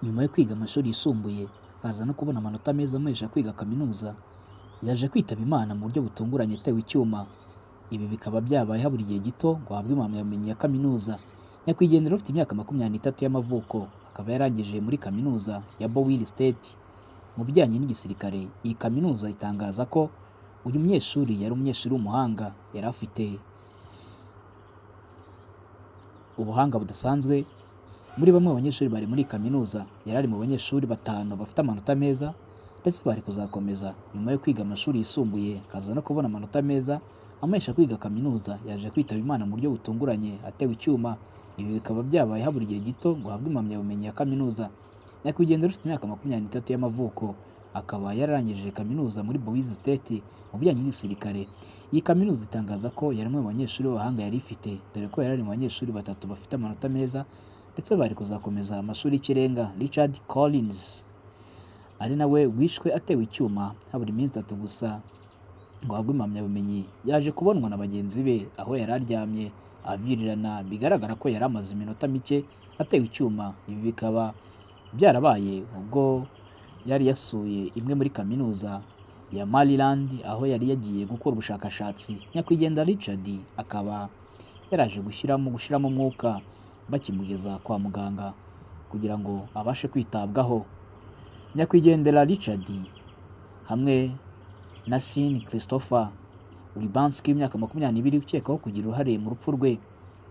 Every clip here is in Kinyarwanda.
Nyuma yo kwiga amashuri yisumbuye akaza no kubona amanota meza amuhesha kwiga kaminuza, yaje kwitaba Imana mu buryo butunguranye atewe icyuma. Ibi bikaba byabaye habura igihe gito ngo ahabwe impamyabumenyi ya kaminuza. Nyakwigendera ufite imyaka 23 y'amavuko, akaba yarangije muri kaminuza ya Bowling State. Mu bijyanye n'igisirikare, iyi kaminuza itangaza ko uyu munyeshuri yari umunyeshuri w'umuhanga, yari afite ubuhanga budasanzwe. Muri bamwe mu banyeshuri bari muri kaminuza, yari ari mu banyeshuri 5 bafite amanota meza ndetse bari kuzakomeza nyuma yo kwiga amashuri yisumbuye, akaza no kubona amanota meza amuhesha kwiga kaminuza. Yaje kwitaba Imana mu buryo butunguranye atewe icyuma. Ibi bikaba byabaye habura igihe gito ngo ahabwe impamyabumenyi ya kaminuza. Nyakwigendera ufite imyaka 23 y'amavuko, akaba yararangije kaminuza muri Bowling State mu bijyanye n'igisirikare. Iyi kaminuza itangaza ko yari umwe mu banyeshuri b'abahanga yari ifite, dore ko yari ari mu banyeshuri 3 bafite amanota meza ndetse bari kuzakomeza amashuri y'ikirenga. Richard Collins ari nawe wishwe atewe icyuma habura iminsi 3 gusa ngo ahabwe impamyabumenyi. Yaje kubonwa na bagenzi be aho yari aryamye avirirana, bigaragara ko yari amaze iminota mike atewe icyuma. Ibi bikaba byarabaye ubwo yari yasuye imwe muri kaminuza ya Maryland aho yari yagiye gukora ubushakashatsi. Nyakwigendera Richard akaba yaraje gushiramo umwuka bakimugeza kwa muganga kugira ngo abashe kwitabwaho. Nyakwigendera Richard hamwe na Sean Christopher Urbanski w'imyaka 22 ukekwaho kugira uruhare mu rupfu rwe.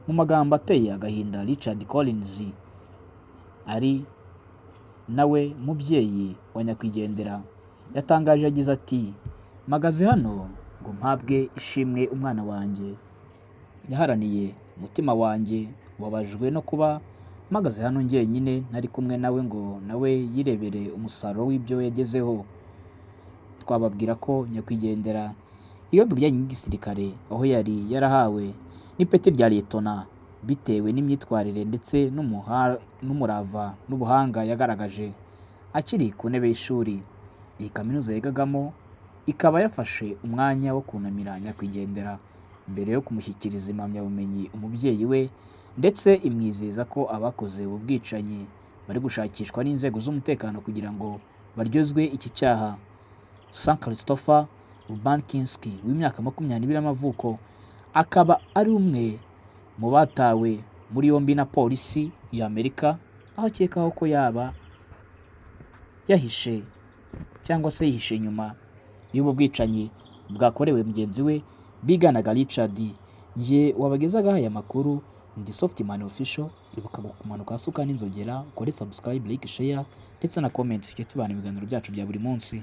Mu magambo ateye agahinda, Richard Collins ari nawe mubyeyi wa nyakwigendera yatangaje yagize ati, "Mpagaze hano ngo mpabwe ishimwe umwana wanjye yaharaniye. Umutima wanjye wabajwe no kuba mpagaze hano njyenyine ntari kumwe nawe ngo nawe yirebere umusaruro w'ibyo yagezeho." Twababwira ko nyakwigendera yigaga ibijyanye n'igisirikare, aho yari yarahawe n'ipeti rya Liyetona bitewe n'imyitwarire ndetse n'umurava n'ubuhanga yagaragaje akiri ku ntebe y'ishuri. Iyi kaminuza yigagamo ikaba yafashe umwanya wo kunamira nyakwigendera mbere yo kumushyikiriza impamyabumenyi umubyeyi we, ndetse imwizeza ko abakoze ubu bwicanyi bari gushakishwa n'inzego z'umutekano kugira ngo baryozwe iki cyaha. Sean Christopher Urbanski w'imyaka 22 y'amavuko akaba ari umwe mu batawe muri yombi na polisi y'Amerika, aho akekaho ko yaba yahishe cyangwa se yihishe nyuma y'ubu bwicanyi bwakorewe mugenzi we biganaga Richard. Nje wabagezaga aya makuru ndi Softman Official. Ibuka kumanuka hasi ukanda inzogera, ukore subscribe, like, share ndetse na comment, tujye tubana ibiganiro byacu bya buri munsi.